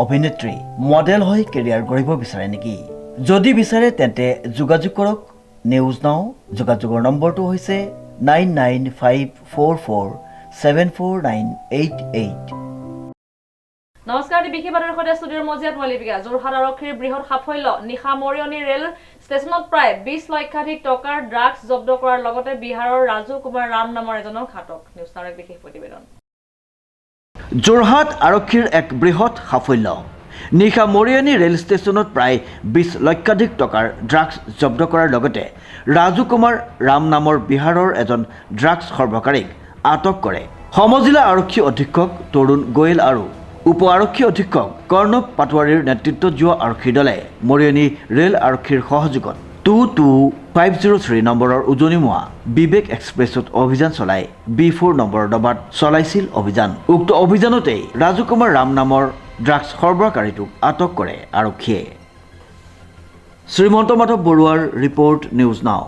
অভিনেত্ৰী মডেল হৈ কেৰিয়াৰ গঢ়িব বিচাৰে নেকি? যদি বিচাৰে তেন্তে যোগাযোগ কৰক নিউজ নাও। যোগাযোগৰ নম্বৰটো হৈছে 9954474988। নমস্কাৰ, বিশেষ বাতৰিৰ সৈতে ষ্টুডিঅ'ৰ মজিয়াত মই লিপিকা। যোৰহাট আৰক্ষীৰ বৃহৎ সাফল্য। নিশা মৰিয়নি ৰেল ষ্টেচনত প্ৰায় 20 লক্ষাধিক টকাৰ ড্ৰাগছ জব্দ কৰাৰ লগতে বিহাৰৰ ৰাজু কুমাৰ ৰাম নামৰ এজনক আটক। নিউজ নাওৰ এক বিশেষ প্ৰতিবেদন। যোৰহাট আৰক্ষীৰ এক বৃহৎ সাফল্য। নিশা মৰিয়নি ৰেল ষ্টেচনত প্ৰায় 20 লক্ষাধিক টকাৰ ড্ৰাগছ জব্দ কৰাৰ লগতে ৰাজু কুমাৰ ৰাম নামৰ বিহাৰৰ এজন ড্ৰাগছ সৰবৰাহকাৰীক আটক কৰে। সমজিলা আৰক্ষী অধীক্ষক তৰুণ গোয়েল আৰু উপ আৰক্ষী অধীক্ষক কৰ্ণৱ পাটোৱাৰীৰ নেতৃত্বত যোৱা আৰক্ষী দলে মৰিয়নি ৰেল আৰক্ষীৰ সহযোগত 22503 নম্বৰৰ উজনিমুৱা বিবেক এক্সপ্ৰেছত অভিযান চলাই B4 নম্বৰৰ ডবাত চলাইছিল অভিযান। উক্ত অভিযানতেই ৰাজু কুমাৰ ৰাম নামৰ ড্ৰাগছ সৰবৰাহকাৰীটোক আটক কৰে আৰক্ষীয়ে। শ্ৰীমন্ত মাধৱ বৰুৱাৰ ৰিপৰ্ট, নিউজ নাও।